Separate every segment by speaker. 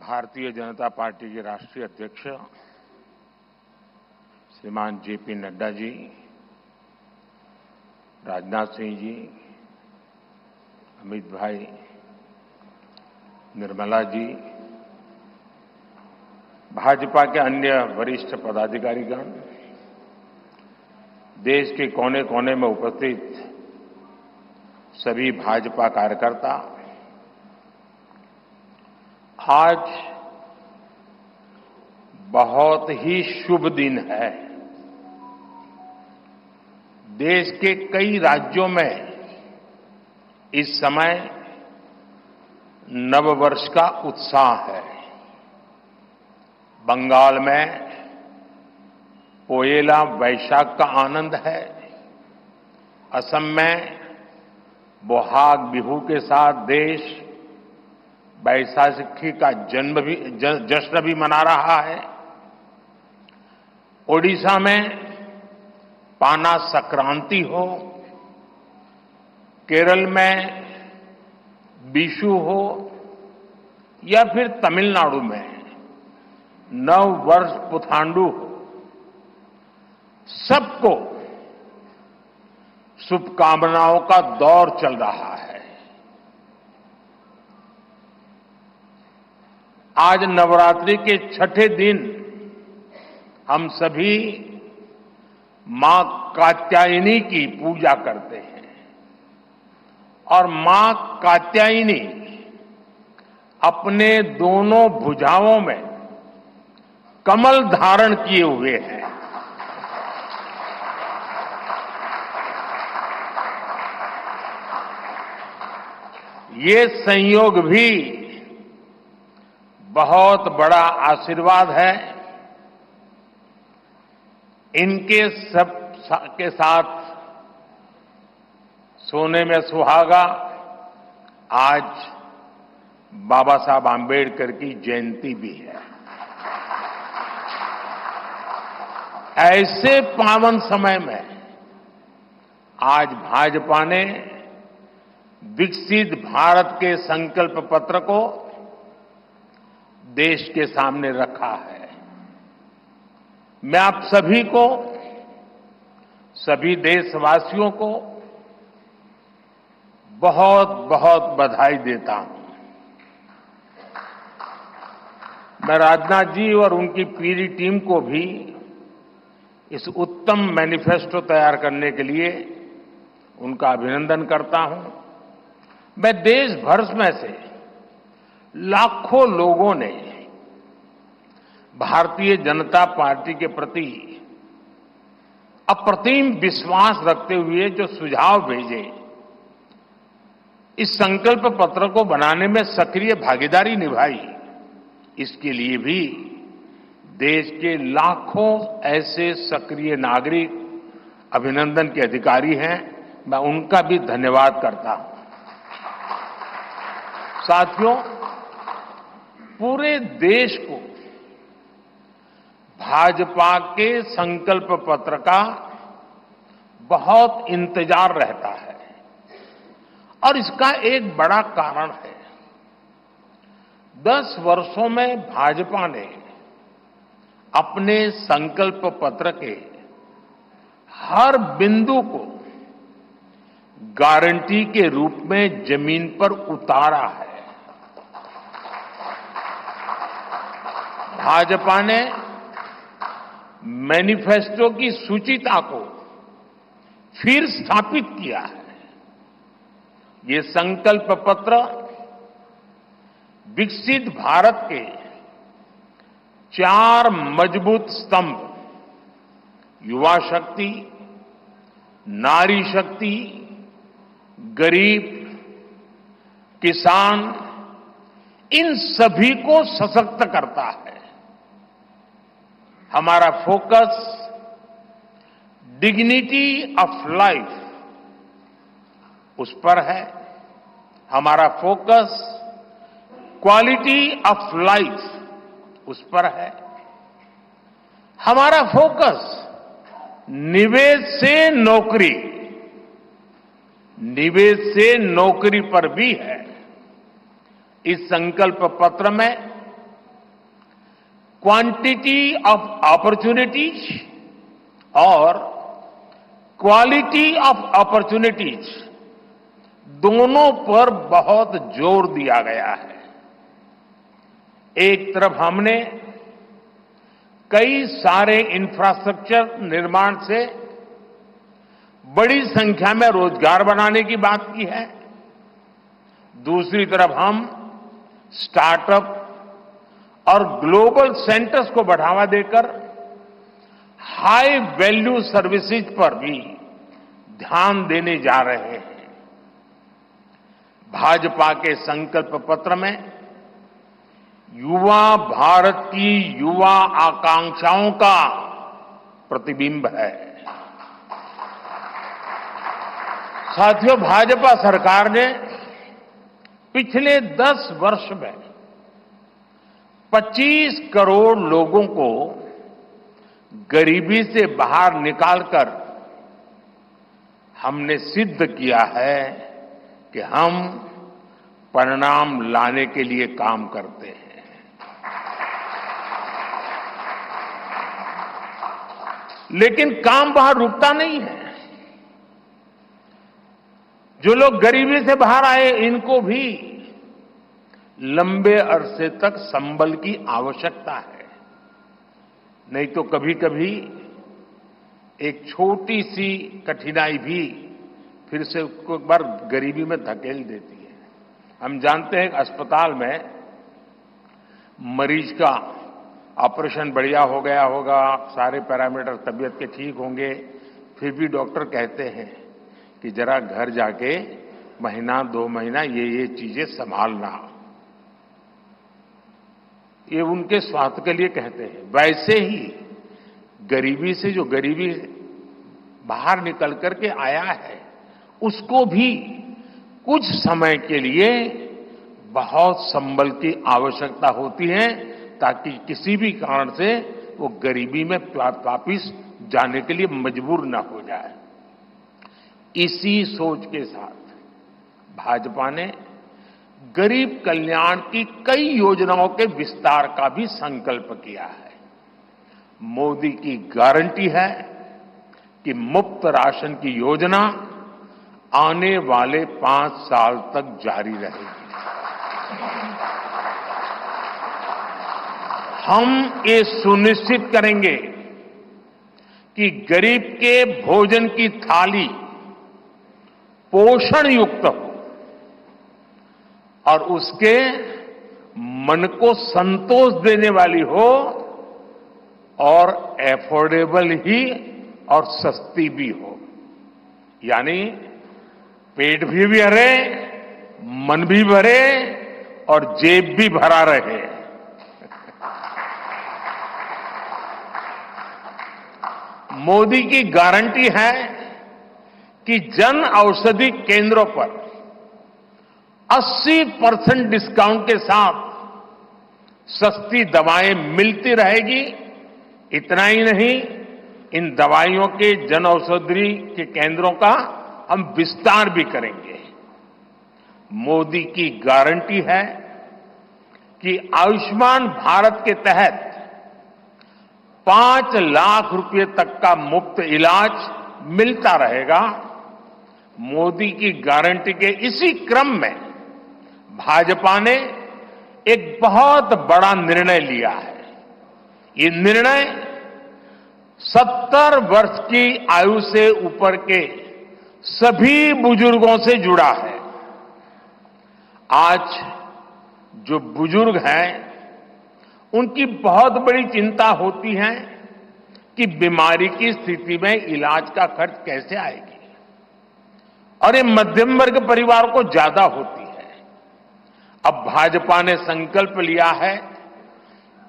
Speaker 1: Bharatiya Janata party के राष्ट्रीय अध्यक्ष श्रीमान जेपी नड्डा जी, राजनाथ सिंह जी, अमित भाई, निर्मला जी, भाजपा के अन्य वरिष्ठ पदाधिकारीगण, देश के कोने कोने में उपस्थित सभी भाजपा कार्यकर्ता, आज बहुत ही शुभ दिन है। देश के कई राज्यों में इस समय नववर्ष का उत्साह है। बंगाल में पोयला वैशाख का आनंद है। असम में बोहाग बिहू के साथ देश बैसाखी का जश्न भी मना रहा है। ओडिशा में पाना संक्रांति हो, केरल में बिशु हो या फिर तमिलनाडु में नव वर्ष पुथांडु हो, सबको शुभकामनाओं का दौर चल रहा है। आज नवरात्रि के छठे दिन हम सभी मां कात्यायनी की पूजा करते हैं और मां कात्यायनी अपने दोनों भुजाओं में कमल धारण किए हुए हैं। ये संयोग भी बहुत बड़ा आशीर्वाद है। इनके सब के साथ सोने में सुहागा आज बाबा साहब आंबेडकर की जयंती भी है। ऐसे पावन समय में आज भाजपा ने विकसित भारत के संकल्प पत्र को देश के सामने रखा है। मैं आप सभी को, सभी देशवासियों को बहुत बहुत बधाई देता हूं। मैं राजनाथ जी और उनकी पूरी टीम को भी इस उत्तम मैनिफेस्टो तैयार करने के लिए उनका अभिनंदन करता हूं। मैं देश भर में से लाखों लोगों ने भारतीय जनता पार्टी के प्रति अप्रतिम विश्वास रखते हुए जो सुझाव भेजे, इस संकल्प पत्र को बनाने में सक्रिय भागीदारी निभाई, इसके लिए भी देश के लाखों ऐसे सक्रिय नागरिक अभिनंदन के अधिकारी हैं। मैं उनका भी धन्यवाद करता हूं। साथियों, पूरे देश को भाजपा के संकल्प पत्र का बहुत इंतजार रहता है और इसका एक बड़ा कारण है। 10 वर्षों में भाजपा ने अपने संकल्प पत्र के हर बिंदु को गारंटी के रूप में जमीन पर उतारा है। भाजपा ने मैनिफेस्टो की सूचिता को फिर स्थापित किया है। ये संकल्प पत्र विकसित भारत के 4 मजबूत स्तंभ, युवा शक्ति, नारी शक्ति, गरीब, किसान, इन सभी को सशक्त करता है। हमारा फोकस डिग्निटी ऑफ लाइफ उस पर है। हमारा फोकस क्वालिटी ऑफ लाइफ उस पर है। हमारा फोकस निवेश से नौकरी, निवेश से नौकरी पर भी है। इस संकल्प पत्र में क्वांटिटी ऑफ अपॉर्चुनिटीज और क्वालिटी ऑफ अपॉर्चुनिटीज दोनों पर बहुत जोर दिया गया है। एक तरफ हमने कई सारे इंफ्रास्ट्रक्चर निर्माण से बड़ी संख्या में रोजगार बनाने की बात की है। दूसरी तरफ हम स्टार्टअप और ग्लोबल सेंटर्स को बढ़ावा देकर हाई वैल्यू सर्विसेज पर भी ध्यान देने जा रहे हैं। भाजपा के संकल्प पत्र में युवा भारत की युवा आकांक्षाओं का प्रतिबिंब है। साथियों, भाजपा सरकार ने पिछले 10 वर्ष में 25 करोड़ लोगों को गरीबी से बाहर निकालकर हमने सिद्ध किया है कि हम परिणाम लाने के लिए काम करते हैं। लेकिन काम वहां रुकता नहीं है। जो लोग गरीबी से बाहर आए, इनको भी लंबे अरसे तक संबल की आवश्यकता है। नहीं तो कभी कभी एक छोटी सी कठिनाई भी फिर से उसको एक बार गरीबी में धकेल देती है। हम जानते हैं कि अस्पताल में मरीज का ऑपरेशन बढ़िया हो गया होगा, सारे पैरामीटर तबीयत के ठीक होंगे, फिर भी डॉक्टर कहते हैं कि जरा घर जाके महीना 2 महीना ये चीजें संभालना। ये उनके स्वास्थ्य के लिए कहते हैं। वैसे ही गरीबी से जो गरीबी बाहर निकल करके आया है, उसको भी कुछ समय के लिए बहुत संबल की आवश्यकता होती है, ताकि किसी भी कारण से वो गरीबी में वापिस जाने के लिए मजबूर न हो जाए। इसी सोच के साथ भाजपा ने गरीब कल्याण की कई योजनाओं के विस्तार का भी संकल्प किया है। मोदी की गारंटी है कि मुफ्त राशन की योजना आने वाले 5 साल तक जारी रहेगी। हम ये सुनिश्चित करेंगे कि गरीब के भोजन की थाली पोषण युक्त हो और उसके मन को संतोष देने वाली हो और एफोर्डेबल ही और सस्ती भी हो। यानी पेट भी भरे, मन भी भरे और जेब भी भरा रहे। मोदी की गारंटी है कि जन औषधि केंद्रों पर 80% डिस्काउंट के साथ सस्ती दवाएं मिलती रहेगी। इतना ही नहीं, इन दवाइयों के जन औषधि के केंद्रों का हम विस्तार भी करेंगे। मोदी की गारंटी है कि आयुष्मान भारत के तहत 5 लाख रुपए तक का मुफ्त इलाज मिलता रहेगा। मोदी की गारंटी के इसी क्रम में भाजपा ने एक बहुत बड़ा निर्णय लिया है। ये निर्णय 70 वर्ष की आयु से ऊपर के सभी बुजुर्गों से जुड़ा है। आज जो बुजुर्ग हैं, उनकी बहुत बड़ी चिंता होती है कि बीमारी की स्थिति में इलाज का खर्च कैसे आएगी, और ये मध्यम वर्ग परिवार को ज्यादा होती है। अब भाजपा ने संकल्प लिया है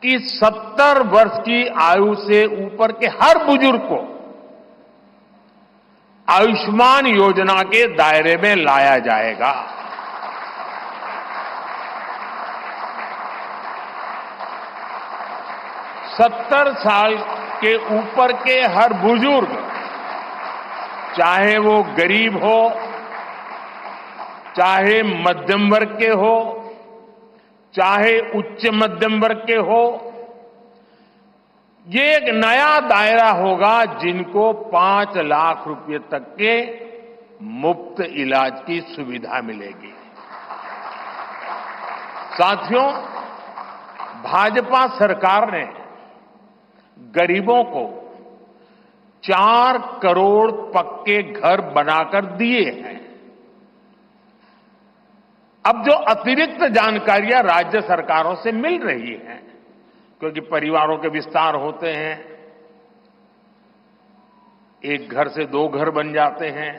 Speaker 1: कि 70 वर्ष की आयु से ऊपर के हर बुजुर्ग को आयुष्मान योजना के दायरे में लाया जाएगा। 70 साल के ऊपर के हर बुजुर्ग, चाहे वो गरीब हो, चाहे मध्यम वर्ग के हो, चाहे उच्च मध्यम वर्ग के हो, ये एक नया दायरा होगा जिनको 5 लाख रुपए तक के मुफ्त इलाज की सुविधा मिलेगी। साथियों, भाजपा सरकार ने गरीबों को 4 करोड़ पक्के घर बनाकर दिए हैं। अब जो अतिरिक्त जानकारियां राज्य सरकारों से मिल रही हैं, क्योंकि परिवारों के विस्तार होते हैं, एक घर से 2 घर बन जाते हैं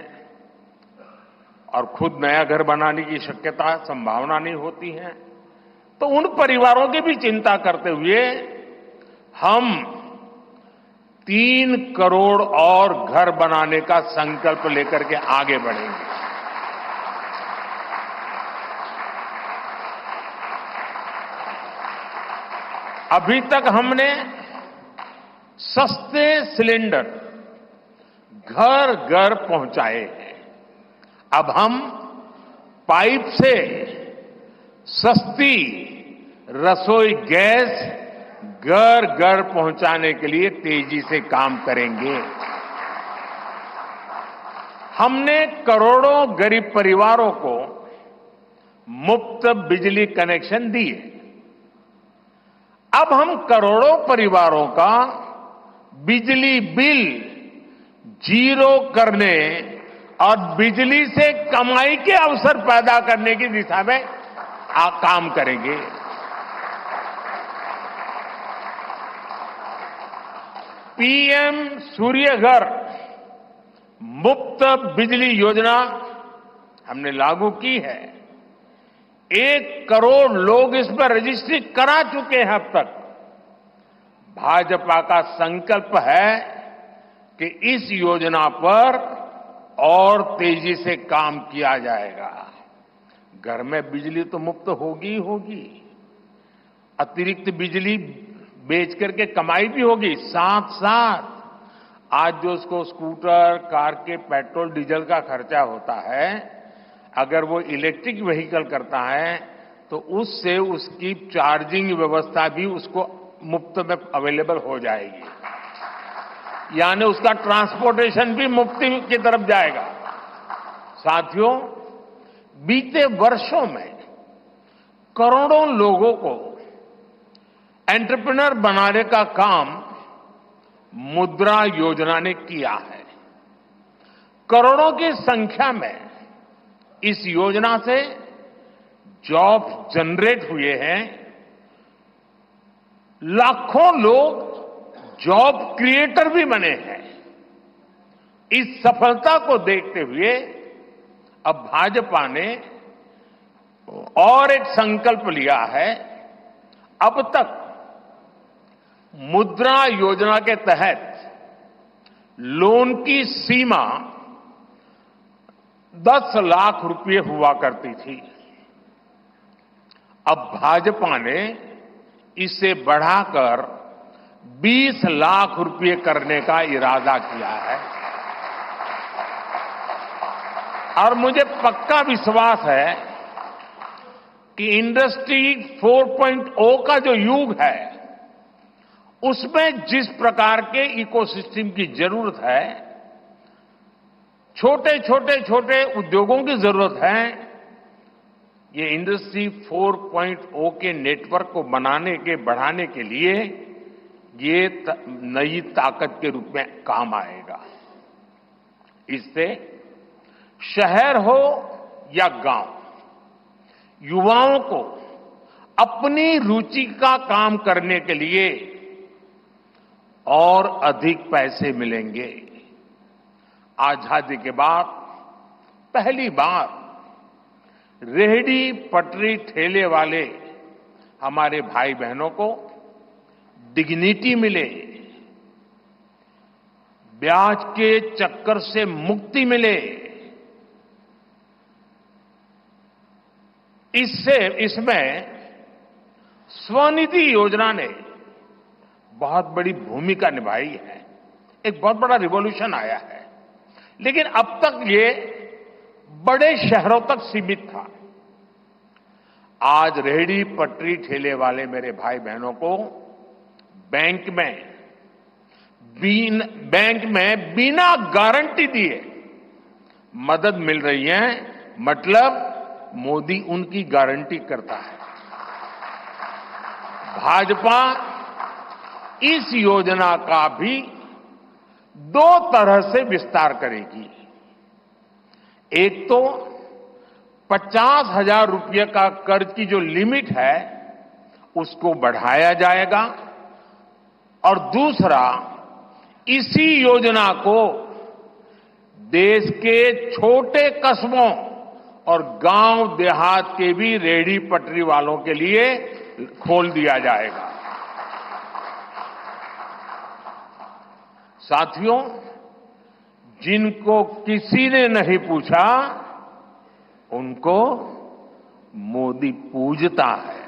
Speaker 1: और खुद नया घर बनाने की शक्यता संभावना नहीं होती है, तो उन परिवारों की भी चिंता करते हुए हम 3 करोड़ और घर बनाने का संकल्प लेकर के आगे बढ़ेंगे। अभी तक हमने सस्ते सिलेंडर घर घर पहुंचाए हैं। अब हम पाइप से सस्ती रसोई गैस घर घर पहुंचाने के लिए तेजी से काम करेंगे। हमने करोड़ों गरीब परिवारों को मुफ्त बिजली कनेक्शन दिए। अब हम करोड़ों परिवारों का बिजली बिल जीरो करने और बिजली से कमाई के अवसर पैदा करने की दिशा में काम करेंगे। पीएम सूर्य घर मुफ्त बिजली योजना हमने लागू की है। 1 करोड़ लोग इस पर रजिस्ट्री करा चुके हैं अब तक। भाजपा का संकल्प है कि इस योजना पर और तेजी से काम किया जाएगा। घर में बिजली तो मुफ्त होगी ही होगी, अतिरिक्त बिजली बेच करके कमाई भी होगी। साथ साथ आज जो उसको स्कूटर, कार के पेट्रोल डीजल का खर्चा होता है, अगर वो इलेक्ट्रिक व्हीकल करता है तो उससे उसकी चार्जिंग व्यवस्था भी उसको मुफ्त में अवेलेबल हो जाएगी, यानी उसका ट्रांसपोर्टेशन भी मुफ्त की तरफ जाएगा। साथियों, बीते वर्षों में करोड़ों लोगों को एंटरप्रेन्योर बनाने का काम मुद्रा योजना ने किया है। करोड़ों की संख्या में इस योजना से जॉब जनरेट हुए हैं। लाखों लोग जॉब क्रिएटर भी बने हैं। इस सफलता को देखते हुए अब भाजपा ने और एक संकल्प लिया है। अब तक मुद्रा योजना के तहत लोन की सीमा 10 लाख रुपए हुआ करती थी। अब भाजपा ने इसे बढ़ाकर 20 लाख रुपए करने का इरादा किया है और मुझे पक्का विश्वास है कि इंडस्ट्री 4.0 का जो युग है, उसमें जिस प्रकार के इकोसिस्टम की जरूरत है, छोटे उद्योगों की जरूरत है, ये इंडस्ट्री 4.0 के नेटवर्क को बढ़ाने के लिए ये नई ताकत के रूप में काम आएगा। इससे शहर हो या गांव, युवाओं को अपनी रुचि का काम करने के लिए और अधिक पैसे मिलेंगे। आजादी के बाद पहली बार रेहड़ी पटरी ठेले वाले हमारे भाई बहनों को डिग्निटी मिले, ब्याज के चक्कर से मुक्ति मिले। इसमें स्वनिधि योजना ने बहुत बड़ी भूमिका निभाई है। एक बहुत बड़ा रिवॉल्यूशन आया है, लेकिन अब तक ये बड़े शहरों तक सीमित था। आज रेहड़ी पटरी ठेले वाले मेरे भाई बहनों को बैंक में बैंक में बिना गारंटी दिए मदद मिल रही है, मतलब मोदी उनकी गारंटी करता है। भाजपा इस योजना का भी 2 तरह से विस्तार करेगी। एक तो 50,000 रुपये का कर्ज की जो लिमिट है उसको बढ़ाया जाएगा, और दूसरा, इसी योजना को देश के छोटे कस्बों और गांव देहात के भी रेहड़ी पटरी वालों के लिए खोल दिया जाएगा। साथियों, जिनको किसी ने नहीं पूछा उनको मोदी पूजता है,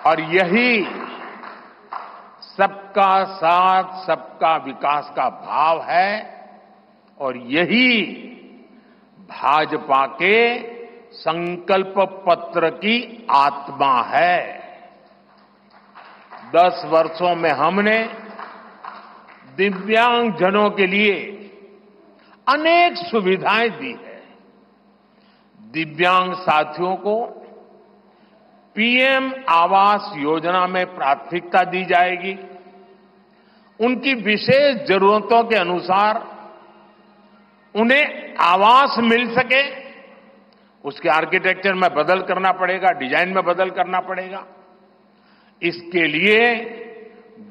Speaker 1: और यही सबका साथ सबका विकास का भाव है, और यही भाजपा के संकल्प पत्र की आत्मा है। 10 वर्षों में हमने दिव्यांगजनों के लिए अनेक सुविधाएं दी है। दिव्यांग साथियों को पीएम आवास योजना में प्राथमिकता दी जाएगी। उनकी विशेष जरूरतों के अनुसार उन्हें आवास मिल सके, उसके आर्किटेक्चर में बदल करना पड़ेगा, डिजाइन में बदल करना पड़ेगा। इसके लिए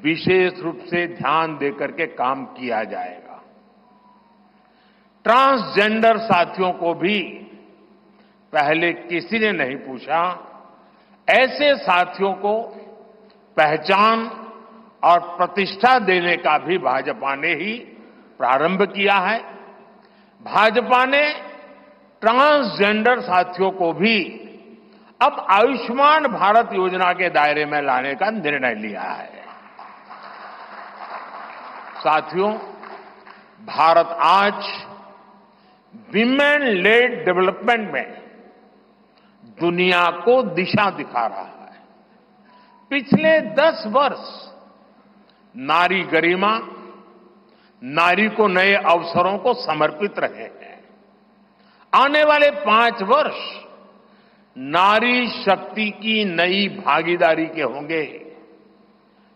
Speaker 1: विशेष रूप से ध्यान देकर के काम किया जाएगा। ट्रांसजेंडर साथियों को भी पहले किसी ने नहीं पूछा, ऐसे साथियों को पहचान और प्रतिष्ठा देने का भी भाजपा ने ही प्रारंभ किया है। भाजपा ने ट्रांसजेंडर साथियों को भी अब आयुष्मान भारत योजना के दायरे में लाने का निर्णय लिया है। साथियों, भारत आज विमेन लेड डेवलपमेंट में दुनिया को दिशा दिखा रहा है। पिछले 10 वर्ष नारी गरिमा, नारी को नए अवसरों को समर्पित रहे हैं। आने वाले 5 वर्ष नारी शक्ति की नई भागीदारी के होंगे।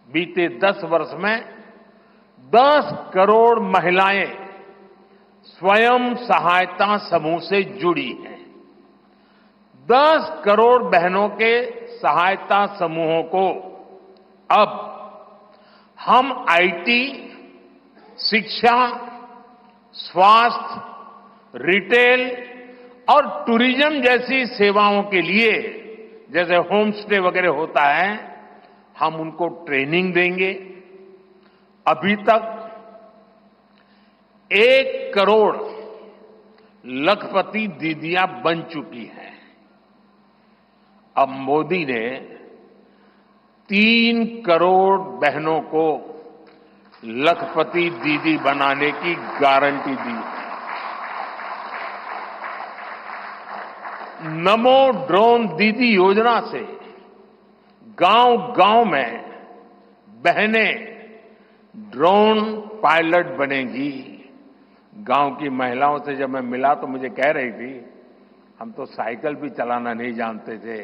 Speaker 1: बीते 10 वर्ष में 10 करोड़ महिलाएं स्वयं सहायता समूह से जुड़ी हैं। 10 करोड़ बहनों के सहायता समूहों को अब हम आईटी, शिक्षा, स्वास्थ्य, रिटेल और टूरिज्म जैसी सेवाओं के लिए, जैसे होम स्टे वगैरह होता है, हम उनको ट्रेनिंग देंगे। अभी तक 1 करोड़ लखपति दीदियां बन चुकी हैं। अब मोदी ने 3 करोड़ बहनों को लखपति दीदी बनाने की गारंटी दी। नमो ड्रोन दीदी योजना से गांव-गांव में बहनें ड्रोन पायलट बनेंगी। गांव की महिलाओं से जब मैं मिला तो मुझे कह रही थी, हम तो साइकिल भी चलाना नहीं जानते थे,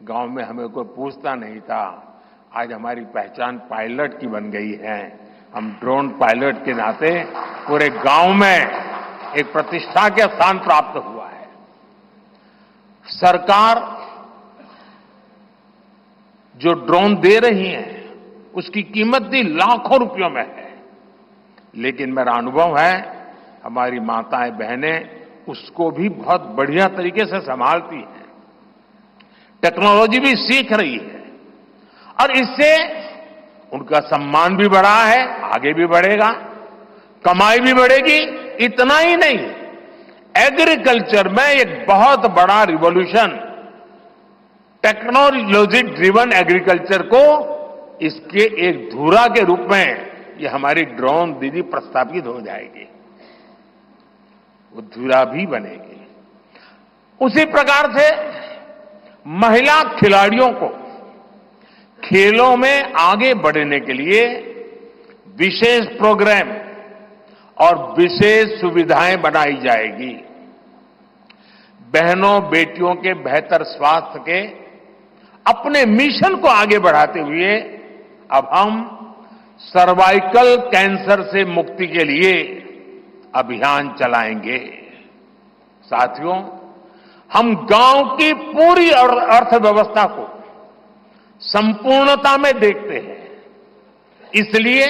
Speaker 1: गांव में हमें कोई पूछता नहीं था, आज हमारी पहचान पायलट की बन गई है। हम ड्रोन पायलट के नाते पूरे गांव में एक प्रतिष्ठा के स्थान प्राप्त हुआ है। सरकार जो ड्रोन दे रही है उसकी कीमत भी लाखों रुपयों में है, लेकिन मेरा अनुभव है हमारी माताएं बहनें उसको भी बहुत बढ़िया तरीके से संभालती हैं। टेक्नोलॉजी भी सीख रही है और इससे उनका सम्मान भी बढ़ा है, आगे भी बढ़ेगा, कमाई भी बढ़ेगी। इतना ही नहीं, एग्रीकल्चर में एक बहुत बड़ा रिवॉल्यूशन, टेक्नोलॉजी ड्रिवन एग्रीकल्चर को इसके एक धुरा के रूप में ये हमारी ड्रोन दीदी प्रस्थापित हो जाएगी, वो धुरा भी बनेगी। उसी प्रकार से महिला खिलाड़ियों को खेलों में आगे बढ़ने के लिए विशेष प्रोग्राम और विशेष सुविधाएं बनाई जाएगी। बहनों बेटियों के बेहतर स्वास्थ्य के अपने मिशन को आगे बढ़ाते हुए अब हम सर्वाइकल कैंसर से मुक्ति के लिए अभियान चलाएंगे। साथियों, हम गांव की पूरी अर्थव्यवस्था को संपूर्णता में देखते हैं। इसलिए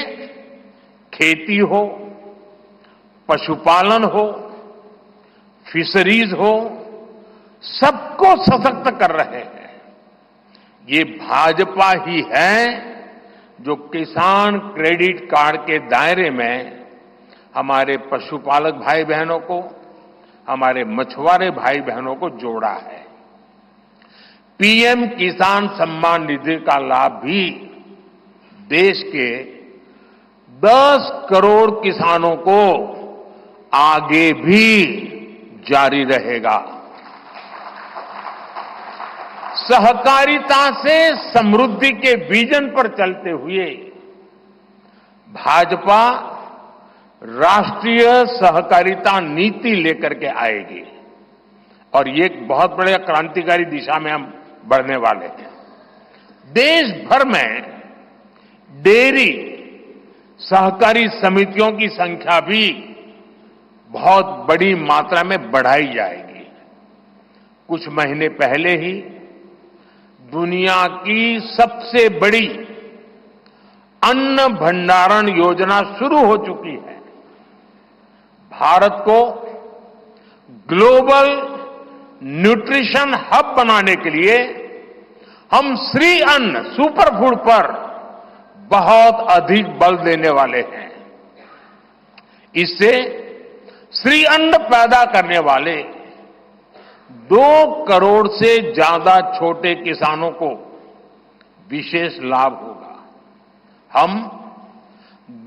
Speaker 1: खेती हो, पशुपालन हो, फिशरीज हो, सबको सशक्त कर रहे हैं। ये भाजपा ही है जो किसान क्रेडिट कार्ड के दायरे में हमारे पशुपालक भाई बहनों को, हमारे मछुआरे भाई बहनों को जोड़ा है। पीएम किसान सम्मान निधि का लाभ भी देश के 10 करोड़ किसानों को आगे भी जारी रहेगा। सहकारिता से समृद्धि के विजन पर चलते हुए भाजपा राष्ट्रीय सहकारिता नीति लेकर के आएगी और ये एक बहुत बड़े क्रांतिकारी दिशा में हम बढ़ने वाले हैं। देश भर में डेयरी सहकारी समितियों की संख्या भी बहुत बड़ी मात्रा में बढ़ाई जाएगी। कुछ महीने पहले ही दुनिया की सबसे बड़ी अन्न भंडारण योजना शुरू हो चुकी है। भारत को ग्लोबल न्यूट्रिशन हब बनाने के लिए हम श्री अन्न सुपरफूड पर बहुत अधिक बल देने वाले हैं। इससे श्री अन्न पैदा करने वाले 2 करोड़ से ज्यादा छोटे किसानों को विशेष लाभ होगा। हम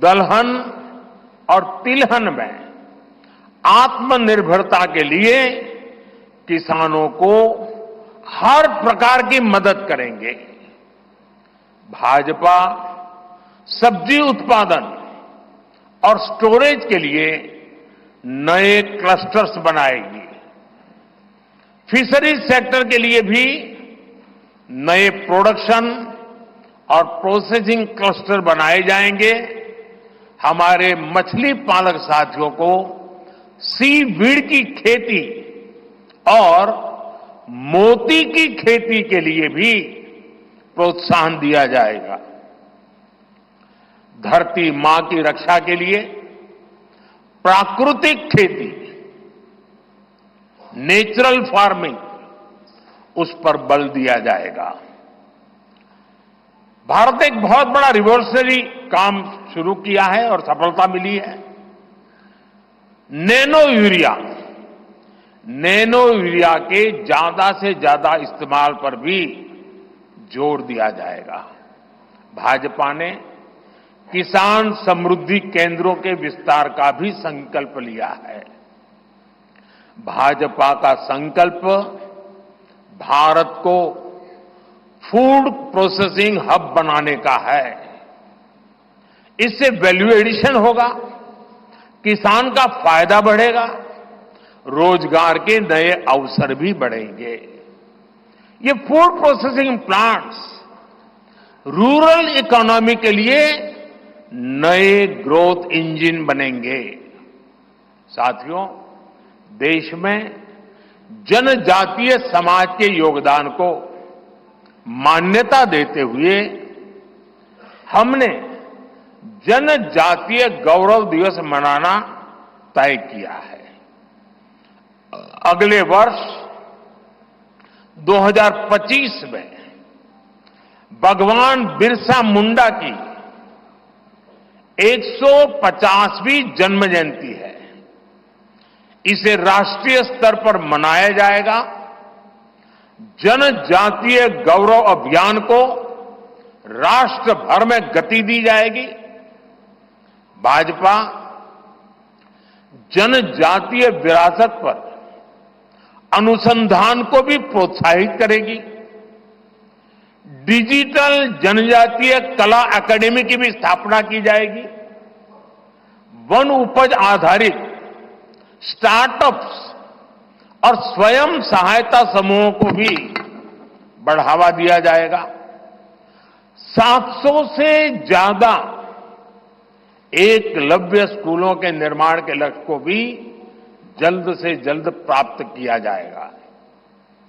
Speaker 1: दलहन और तिलहन में आत्मनिर्भरता के लिए किसानों को हर प्रकार की मदद करेंगे। भाजपा सब्जी उत्पादन और स्टोरेज के लिए नए क्लस्टर्स बनाएगी। फिशरीज सेक्टर के लिए भी नए प्रोडक्शन और प्रोसेसिंग क्लस्टर बनाए जाएंगे। हमारे मछली पालक साथियों को सीवीड की खेती और मोती की खेती के लिए भी प्रोत्साहन दिया जाएगा। धरती मां की रक्षा के लिए प्राकृतिक खेती, नेचुरल फार्मिंग, उस पर बल दिया जाएगा। भारत ने एक बहुत बड़ा रिवॉल्यूशनरी काम शुरू किया है और सफलता मिली है। नैनो यूरिया के ज्यादा से ज्यादा इस्तेमाल पर भी जोर दिया जाएगा। भाजपा ने किसान समृद्धि केंद्रों के विस्तार का भी संकल्प लिया है। भाजपा का संकल्प भारत को फूड प्रोसेसिंग हब बनाने का है। इससे वैल्यू एडिशन होगा, किसान का फायदा बढ़ेगा, रोजगार के नए अवसर भी बढ़ेंगे। ये food processing plants rural economy के लिए नए ग्रोथ इंजन बनेंगे। साथियों, देश में जनजातीय समाज के योगदान को मान्यता देते हुए हमने जनजातीय गौरव दिवस मनाना तय किया है। अगले वर्ष 2025 में भगवान बिरसा मुंडा की 150वीं जन्म जयंती है। इसे राष्ट्रीय स्तर पर मनाया जाएगा। जनजातीय गौरव अभियान को राष्ट्र भर में गति दी जाएगी। भाजपा जनजातीय विरासत पर अनुसंधान को भी प्रोत्साहित करेगी। डिजिटल जनजातीय कला अकादमी की भी स्थापना की जाएगी। वन उपज आधारित स्टार्टअप्स और स्वयं सहायता समूहों को भी बढ़ावा दिया जाएगा। 700 से ज्यादा एकलव्य स्कूलों के निर्माण के लक्ष्य को भी जल्द से जल्द प्राप्त किया जाएगा।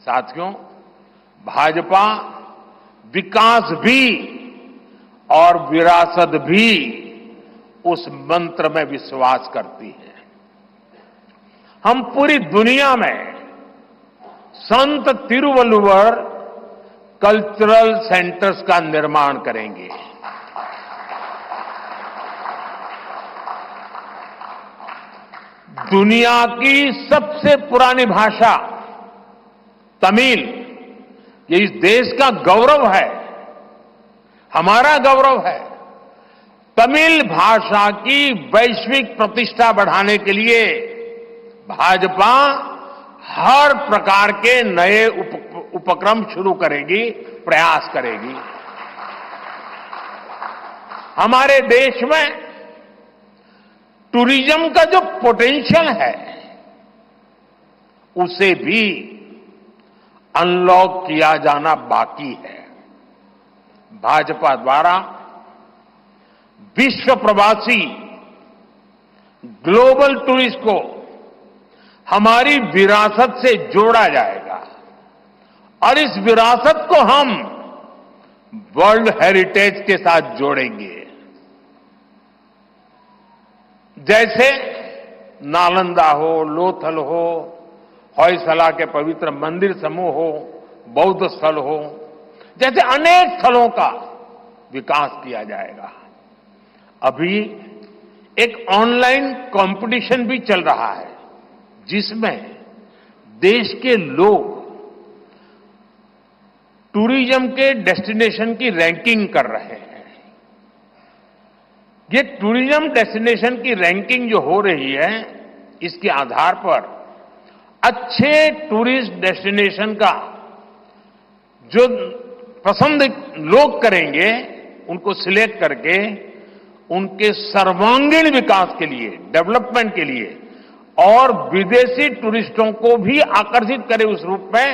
Speaker 1: साथियों, भाजपा विकास भी और विरासत भी उस मंत्र में विश्वास करती है। हम पूरी दुनिया में संत तिरुवल्लुवर कल्चरल सेंटर्स का निर्माण करेंगे। दुनिया की सबसे पुरानी भाषा तमिल, ये इस देश का गौरव है, हमारा गौरव है। तमिल भाषा की वैश्विक प्रतिष्ठा बढ़ाने के लिए भाजपा हर प्रकार के नए उपक्रम शुरू करेगी, प्रयास करेगी। हमारे देश में टूरिज्म का जो पोटेंशियल है, उसे भी अनलॉक किया जाना बाकी है। भाजपा द्वारा विश्व प्रवासी ग्लोबल टूरिस्ट को हमारी विरासत से जोड़ा जाएगा और इस विरासत को हम वर्ल्ड हेरिटेज के साथ जोड़ेंगे। जैसे नालंदा हो, लोथल हो, होयसला के पवित्र मंदिर समूह हो, बौद्ध स्थल हो, जैसे अनेक स्थलों का विकास किया जाएगा। अभी एक ऑनलाइन कंपटीशन भी चल रहा है, जिसमें देश के लोग टूरिज्म के डेस्टिनेशन की रैंकिंग कर रहे हैं। ये टूरिज्म डेस्टिनेशन की रैंकिंग जो हो रही है, इसके आधार पर अच्छे टूरिस्ट डेस्टिनेशन का जो पसंद लोग करेंगे, उनको सिलेक्ट करके उनके सर्वांगीण विकास के लिए, डेवलपमेंट के लिए और विदेशी टूरिस्टों को भी आकर्षित करे उस रूप में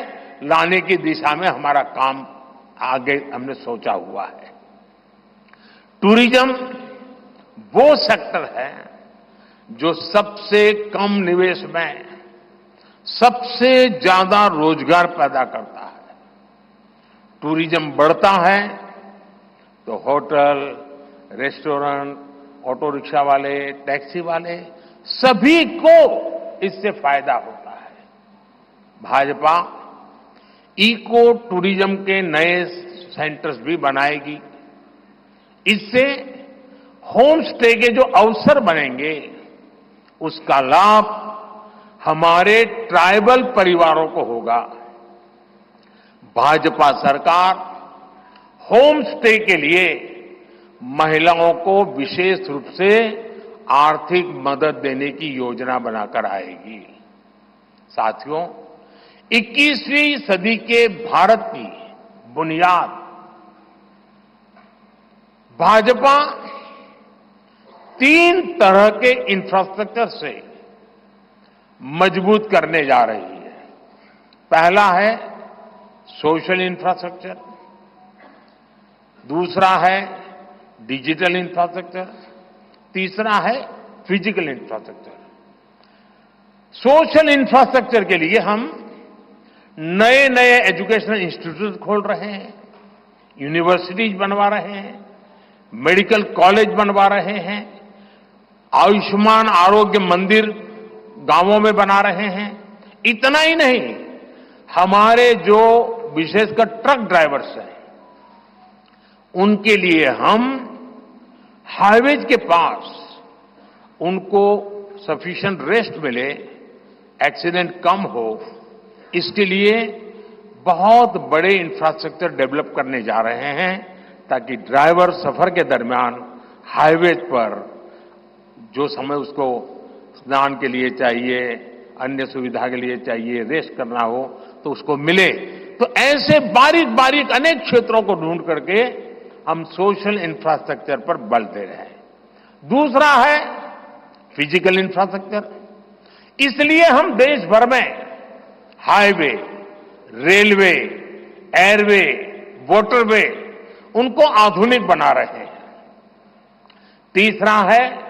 Speaker 1: लाने की दिशा में हमारा काम आगे हमने सोचा हुआ है। टूरिज्म वो सेक्टर है जो सबसे कम निवेश में सबसे ज्यादा रोजगार पैदा करता है। टूरिज्म बढ़ता है तो होटल, रेस्टोरेंट, ऑटो रिक्शा वाले, टैक्सी वाले सभी को इससे फायदा होता है। भाजपा इको टूरिज्म के नए सेंटर्स भी बनाएगी। इससे होम स्टे के जो अवसर बनेंगे, उसका लाभ हमारे ट्राइबल परिवारों को होगा। भाजपा सरकार होम स्टे के लिए महिलाओं को विशेष रूप से आर्थिक मदद देने की योजना बनाकर आएगी। साथियों, 21वीं सदी के भारत की बुनियाद भाजपा 3 तरह के इंफ्रास्ट्रक्चर से मजबूत करने जा रही है। पहला है सोशल इंफ्रास्ट्रक्चर, दूसरा है डिजिटल इंफ्रास्ट्रक्चर, तीसरा है फिजिकल इंफ्रास्ट्रक्चर। सोशल इंफ्रास्ट्रक्चर के लिए हम नए नए एजुकेशनल इंस्टीट्यूट खोल रहे हैं, यूनिवर्सिटीज बनवा रहे हैं, मेडिकल कॉलेज बनवा रहे हैं, आयुष्मान आरोग्य मंदिर गांवों में बना रहे हैं। इतना ही नहीं, हमारे जो विशेषकर ट्रक ड्राइवर्स हैं, उनके लिए हम हाईवेज के पास उनको सफिशिएंट रेस्ट मिले, एक्सीडेंट कम हो, इसके लिए बहुत बड़े इंफ्रास्ट्रक्चर डेवलप करने जा रहे हैं, ताकि ड्राइवर सफर के दरमियान हाईवेज पर जो समय उसको स्नान के लिए चाहिए, अन्य सुविधा के लिए चाहिए, रेस्ट करना हो, तो उसको मिले। तो ऐसे बारीक बारीक अनेक क्षेत्रों को ढूंढ करके हम सोशल इंफ्रास्ट्रक्चर पर बल दे रहे हैं। दूसरा है फिजिकल इंफ्रास्ट्रक्चर। इसलिए हम देश भर में हाईवे, रेलवे, एयरवे, वाटरवे उनको आधुनिक बना रहे हैं। तीसरा है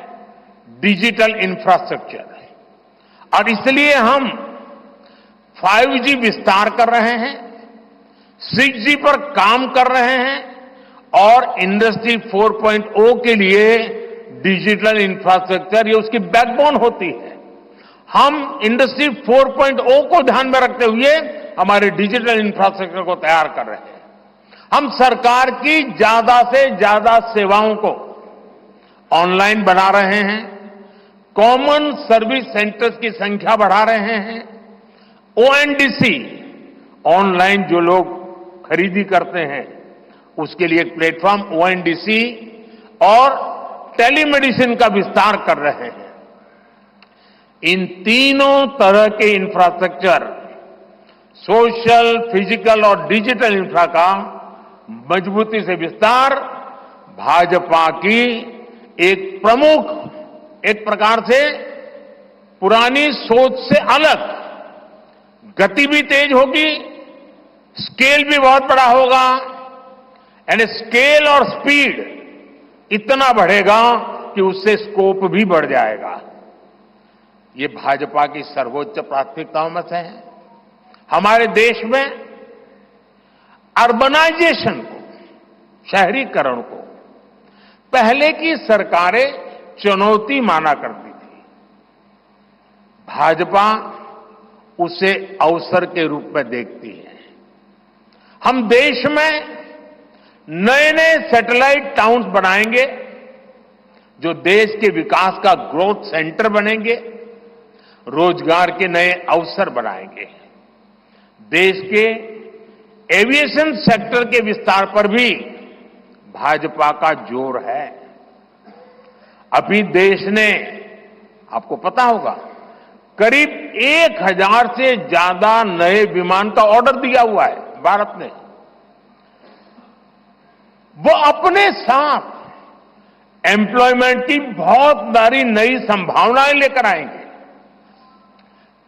Speaker 1: डिजिटल इंफ्रास्ट्रक्चर, और इसलिए हम 5G विस्तार कर रहे हैं, 6G पर काम कर रहे हैं और इंडस्ट्री 4.0 के लिए डिजिटल इंफ्रास्ट्रक्चर ये उसकी बैकबोन होती है। हम इंडस्ट्री 4.0 को ध्यान में रखते हुए हमारे डिजिटल इंफ्रास्ट्रक्चर को तैयार कर रहे हैं। हम सरकार की ज्यादा से ज्यादा सेवाओं को ऑनलाइन बना रहे हैं, कॉमन सर्विस सेंटर्स की संख्या बढ़ा रहे हैं, ONDC ऑनलाइन जो लोग खरीदी करते हैं उसके लिए एक प्लेटफॉर्म ONDC और टेलीमेडिसिन का विस्तार कर रहे हैं। इन तीनों तरह के इंफ्रास्ट्रक्चर, सोशल, फिजिकल और डिजिटल इंफ्रा का मजबूती से विस्तार भाजपा की एक प्रमुख, एक प्रकार से पुरानी सोच से अलग, गति भी तेज होगी, स्केल भी बहुत बड़ा होगा, यानी स्केल और स्पीड इतना बढ़ेगा कि उससे स्कोप भी बढ़ जाएगा। ये भाजपा की सर्वोच्च प्राथमिकताओं में से है। हमारे देश में अर्बनाइजेशन को, शहरीकरण को पहले की सरकारें चुनौती माना करती थी। भाजपा उसे अवसर के रूप में देखती है। हम देश में नए नए सैटेलाइट टाउन्स बनाएंगे जो देश के विकास का ग्रोथ सेंटर बनेंगे, रोजगार के नए अवसर बनाएंगे। देश के एविएशन सेक्टर के विस्तार पर भी भाजपा का जोर है। अभी देश ने, आपको पता होगा, करीब 1000 से ज्यादा नए विमान का ऑर्डर दिया हुआ है भारत ने। वो अपने साथ एम्प्लॉयमेंट की बहुत सारी नई संभावनाएं लेकर आएंगे।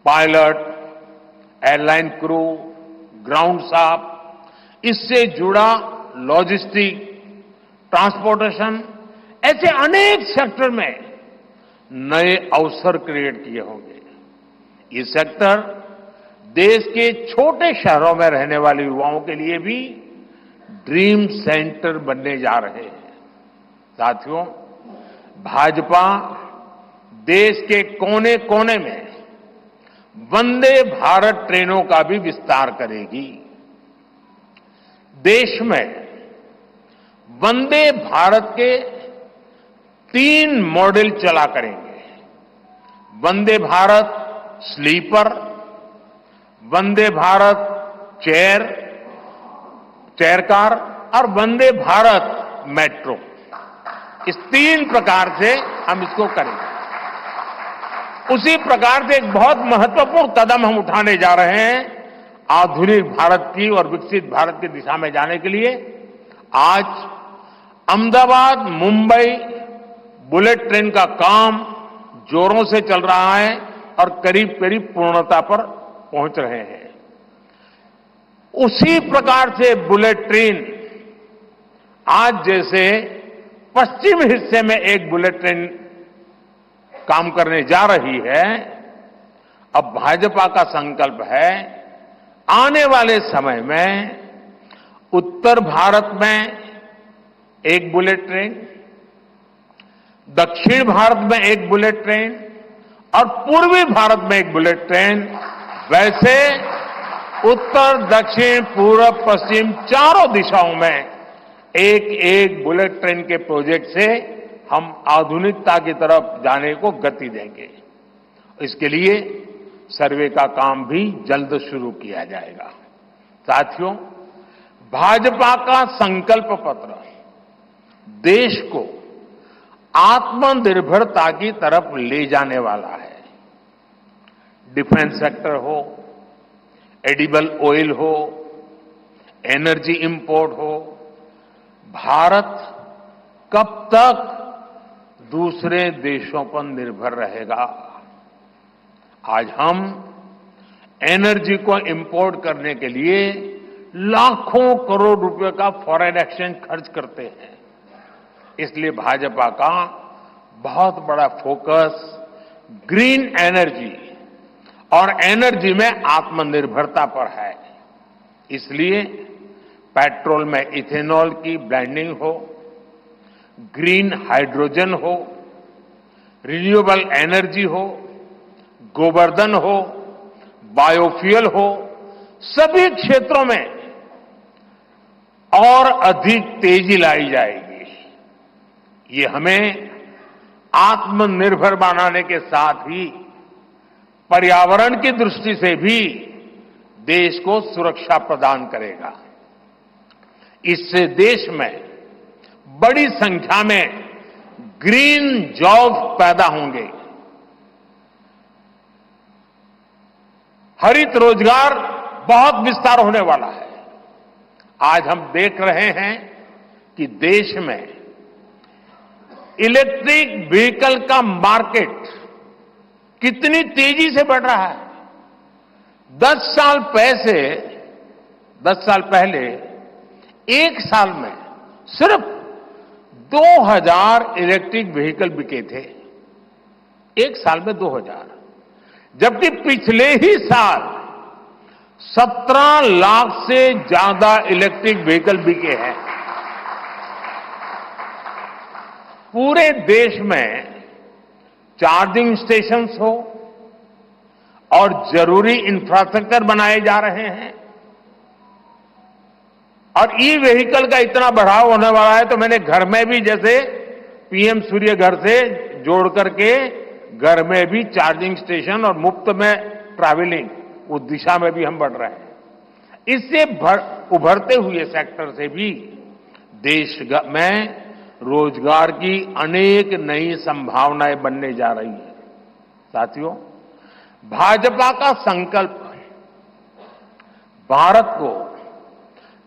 Speaker 1: Pilot, airline crew, ground staff, इससे जुड़ा लॉजिस्टिक, ट्रांसपोर्टेशन, ऐसे अनेक सेक्टर में नए अवसर क्रिएट किए होंगे। ये सेक्टर देश के छोटे शहरों में रहने वाले युवाओं के लिए भी ड्रीम सेंटर बनने जा रहे हैं। साथियों, भाजपा देश के कोने कोने में वंदे भारत ट्रेनों का भी विस्तार करेगी। देश में वंदे भारत के 3 मॉडल चला करेंगे। Vande Bharat sleeper, Vande Bharat chair car और वंदे भारत मेट्रो। इस 3 प्रकार से हम इसको करेंगे। उसी प्रकार से एक बहुत महत्वपूर्ण कदम हम उठाने जा रहे हैं आधुनिक भारत की और विकसित भारत की दिशा में जाने के लिए। आज अहमदाबाद मुंबई बुलेट ट्रेन का काम जोरों से चल रहा है और करीब करीब पूर्णता पर पहुंच रहे हैं। उसी प्रकार से बुलेट ट्रेन आज जैसे पश्चिम हिस्से में एक बुलेट ट्रेन काम करने जा रही है, अब भाजपा का संकल्प है आने वाले समय में उत्तर भारत में एक बुलेट ट्रेन, दक्षिण भारत में एक बुलेट ट्रेन और पूर्वी भारत में एक बुलेट ट्रेन, वैसे उत्तर, दक्षिण, पूर्व, पश्चिम चारों दिशाओं में एक एक बुलेट ट्रेन के प्रोजेक्ट से हम आधुनिकता की तरफ जाने को गति देंगे। इसके लिए सर्वे का काम भी जल्द शुरू किया जाएगा। साथियों, भाजपा का संकल्प पत्र देश को आत्मनिर्भरता की तरफ ले जाने वाला है। डिफेंस सेक्टर हो, एडिबल ऑयल हो, एनर्जी इंपोर्ट हो, भारत कब तक दूसरे देशों पर निर्भर रहेगा? आज हम एनर्जी को इंपोर्ट करने के लिए लाखों करोड़ रुपए का फॉरेन एक्सचेंज खर्च करते हैं। इसलिए भाजपा का बहुत बड़ा फोकस ग्रीन एनर्जी और एनर्जी में आत्मनिर्भरता पर है। इसलिए पेट्रोल में इथेनॉल की ब्लेंडिंग हो, ग्रीन हाइड्रोजन हो, रिन्यूएबल एनर्जी हो, गोवर्धन हो, बायोफ्यूल हो, सभी क्षेत्रों में और अधिक तेजी लाई जाएगी। ये हमें आत्मनिर्भर बनाने के साथ ही पर्यावरण की दृष्टि से भी देश को सुरक्षा प्रदान करेगा। इससे देश में बड़ी संख्या में ग्रीन जॉब पैदा होंगे, हरित रोजगार बहुत विस्तार होने वाला है। आज हम देख रहे हैं कि देश में इलेक्ट्रिक व्हीकल का मार्केट कितनी तेजी से बढ़ रहा है। 10 साल पहले एक साल में सिर्फ 2000 इलेक्ट्रिक व्हीकल बिके थे। एक साल में 2000, जबकि पिछले ही साल 17 लाख से ज्यादा इलेक्ट्रिक व्हीकल बिके हैं। पूरे देश में चार्जिंग स्टेशंस हो और जरूरी इंफ्रास्ट्रक्चर बनाए जा रहे हैं और ई व्हीकल का इतना बढ़ाव होने वाला है, तो मैंने घर में भी जैसे पीएम सूर्य घर से जोड़ करके घर में भी चार्जिंग स्टेशन और मुफ्त में ट्रैवलिंग, उस दिशा में भी हम बढ़ रहे हैं। इससे उभरते हुए सेक्टर से भी देश में रोजगार की अनेक नई संभावनाएं बनने जा रही है। साथियों, भाजपा का संकल्प भारत को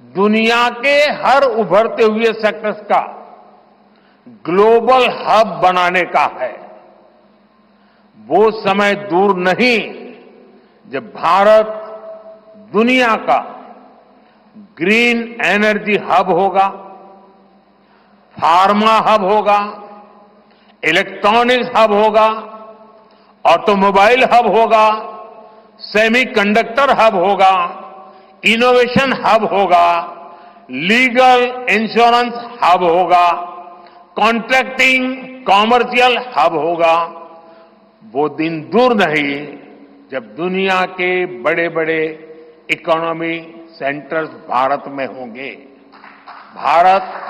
Speaker 1: दुनिया के हर उभरते हुए सेक्टर्स का ग्लोबल हब बनाने का है। वो समय दूर नहीं जब भारत दुनिया का ग्रीन एनर्जी हब होगा, फार्मा हब होगा, इलेक्ट्रॉनिक्स हब होगा, ऑटोमोबाइल हब होगा, सेमीकंडक्टर हब होगा, इनोवेशन हब होगा, लीगल इंश्योरेंस हब होगा, कॉन्ट्रैक्टिंग कॉमर्शियल हब होगा। वो दिन दूर नहीं जब दुनिया के बड़े बड़े इकोनॉमी सेंटर्स भारत में होंगे। Bharat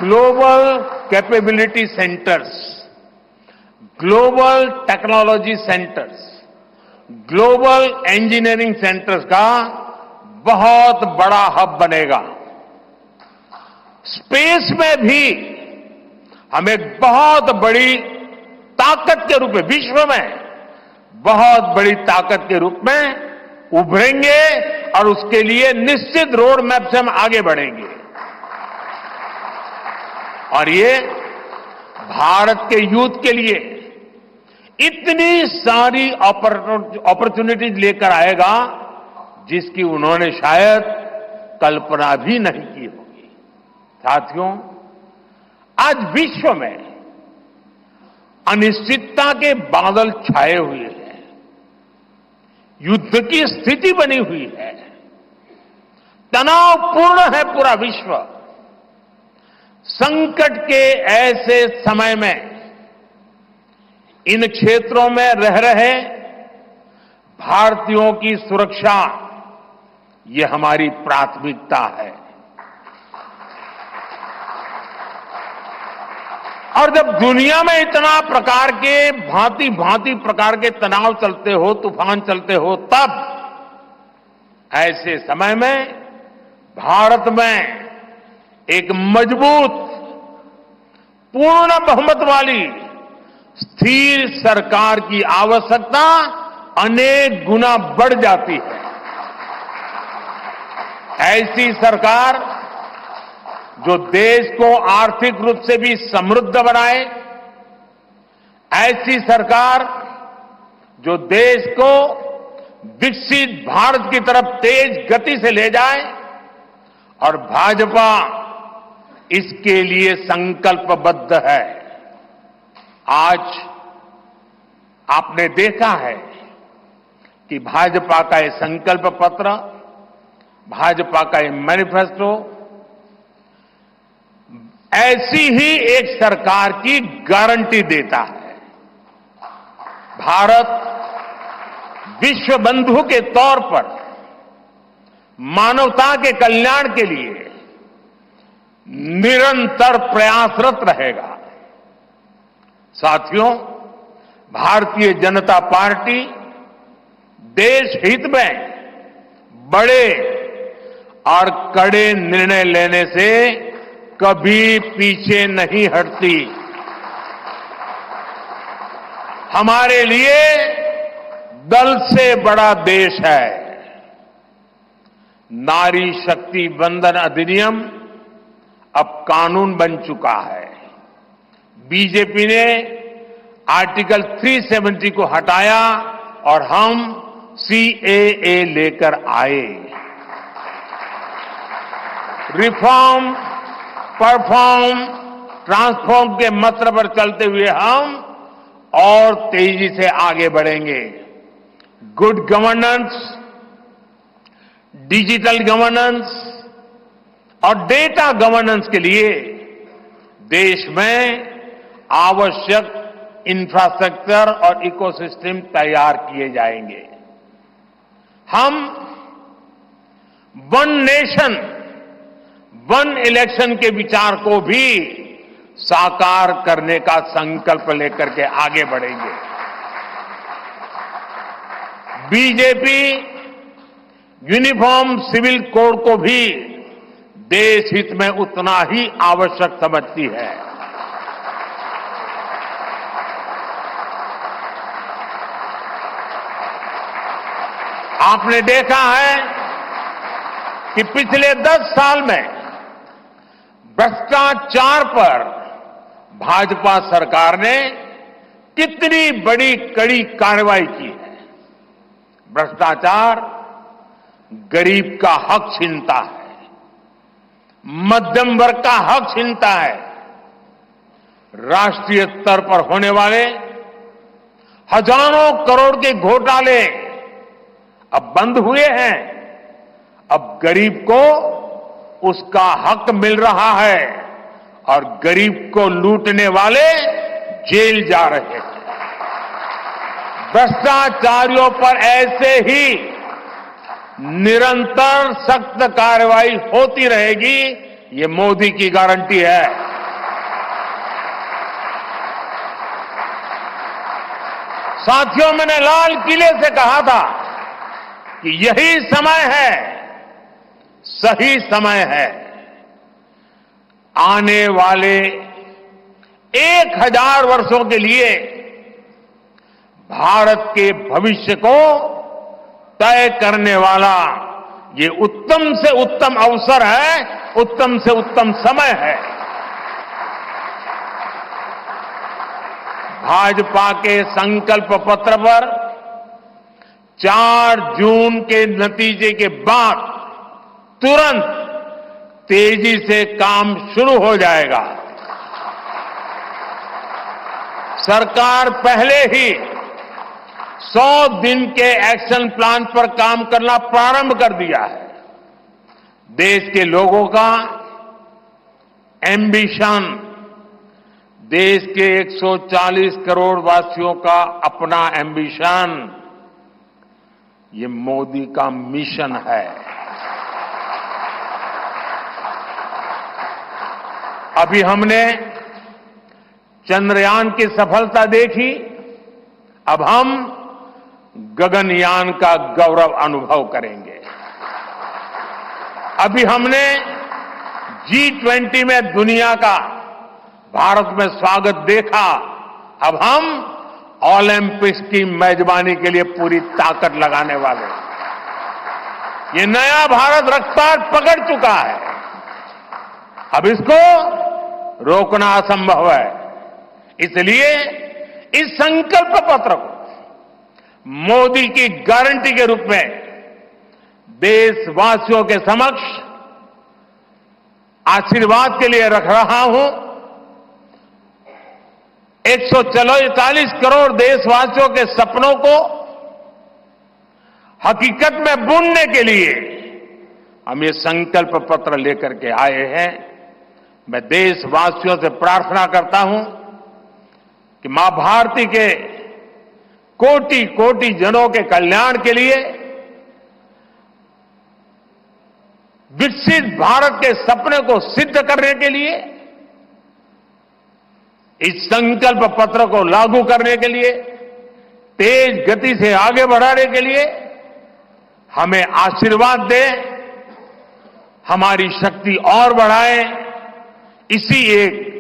Speaker 1: global capability centres, global technology centres, global engineering centres का बहुत बड़ा हब बनेगा। स्पेस में भी हम एक बहुत बड़ी ताकत के रूप में, विश्व में बहुत बड़ी ताकत के रूप में उभरेंगे और उसके लिए निश्चित रोड मैप से हम आगे बढ़ेंगे। और ये भारत के यूथ के लिए इतनी सारी अपॉर्चुनिटीज लेकर आएगा जिसकी उन्होंने शायद कल्पना भी नहीं की होगी। साथियों, आज विश्व में अनिश्चितता के बादल छाए हुए हैं, युद्ध की स्थिति बनी हुई है, तनावपूर्ण है पूरा विश्व। संकट के ऐसे समय में इन क्षेत्रों में रह रहे भारतीयों की सुरक्षा, ये हमारी प्राथमिकता है। और जब दुनिया में इतना प्रकार के भांति भांति प्रकार के तनाव चलते हो, तूफान चलते हो, तब ऐसे समय में भारत में एक मजबूत, पूर्ण बहुमत वाली स्थिर सरकार की आवश्यकता अनेक गुना बढ़ जाती है। ऐसी सरकार जो देश को आर्थिक रूप से भी समृद्ध बनाए, ऐसी सरकार जो देश को विकसित भारत की तरफ तेज गति से ले जाए, और भाजपा इसके लिए संकल्पबद्ध है। आज आपने देखा है कि भाजपा का ये संकल्प पत्र, भाजपा का ये मैनिफेस्टो ऐसी ही एक सरकार की गारंटी देता है। भारत विश्व बंधु के तौर पर मानवता के कल्याण के लिए निरंतर प्रयासरत रहेगा। साथियों, भारतीय जनता पार्टी देश हित में बड़े और कड़े निर्णय लेने से कभी पीछे नहीं हटती। हमारे लिए दल से बड़ा देश है। नारी शक्ति वंदन अधिनियम अब कानून बन चुका है। बीजेपी ने आर्टिकल 370 को हटाया और हम सीएए लेकर आए। रिफॉर्म, परफॉर्म, ट्रांसफॉर्म के मंत्र पर चलते हुए हम और तेजी से आगे बढ़ेंगे। गुड गवर्नेंस, डिजिटल गवर्नेंस और डेटा गवर्नेंस के लिए देश में आवश्यक इंफ्रास्ट्रक्चर और इकोसिस्टम तैयार किए जाएंगे। हम वन नेशन, वन इलेक्शन के विचार को भी साकार करने का संकल्प लेकर के आगे बढ़ेंगे। बीजेपी यूनिफॉर्म सिविल कोड को भी देश हित में उतना ही आवश्यक समझती है। आपने देखा है कि पिछले 10 साल में भ्रष्टाचार पर भाजपा सरकार ने कितनी बड़ी कड़ी कार्रवाई की है। भ्रष्टाचार गरीब का हक छीनता है, मध्यम वर्ग का हक छीनता है। राष्ट्रीय स्तर पर होने वाले हजारों करोड़ के घोटाले अब बंद हुए हैं। अब गरीब को उसका हक मिल रहा है और गरीब को लूटने वाले जेल जा रहे हैं। भ्रष्टाचारियों पर ऐसे ही निरंतर सख्त कार्रवाई होती रहेगी, ये मोदी की गारंटी है। साथियों, मैंने लाल किले से कहा था कि यही समय है, सही समय है। आने वाले 1000 वर्षों के लिए भारत के भविष्य को तय करने वाला ये उत्तम से उत्तम अवसर है, उत्तम से उत्तम समय है। भाजपा के संकल्प पत्र पर 4 जून के नतीजे के बाद तुरंत तेजी से काम शुरू हो जाएगा। सरकार पहले ही 100 दिन के एक्शन प्लान पर काम करना प्रारंभ कर दिया है। देश के लोगों का एम्बिशन, देश के 140 करोड़ वासियों का अपना एम्बिशन, ये मोदी का मिशन है। अभी हमने चंद्रयान की सफलता देखी, अब हम गगनयान का गौरव अनुभव करेंगे। अभी हमने G20 में दुनिया का भारत में स्वागत देखा, अब हम ओलंपिक्स की मेजबानी के लिए पूरी ताकत लगाने वाले हैं। ये नया भारत रफ्तार पकड़ चुका है। अब इसको रोकना असंभव है। इसलिए इस संकल्प पत्र को मोदी की गारंटी के रूप में देशवासियों के समक्ष आशीर्वाद के लिए रख रहा हूं। 144 करोड़ देशवासियों के सपनों को हकीकत में बुनने के लिए हम ये संकल्प पत्र लेकर के आए हैं। मैं देशवासियों से प्रार्थना करता हूं कि मां भारती के कोटि कोटि जनों के कल्याण के लिए, विकसित भारत के सपने को सिद्ध करने के लिए, इस संकल्प पत्र को लागू करने के लिए, तेज गति से आगे बढ़ाने के लिए हमें आशीर्वाद दे, हमारी शक्ति और बढ़ाए। इसी एक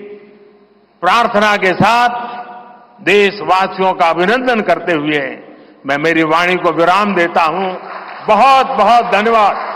Speaker 1: प्रार्थना के साथ देशवासियों का अभिनंदन करते हुए मैं मेरी वाणी को विराम देता हूं। बहुत बहुत धन्यवाद।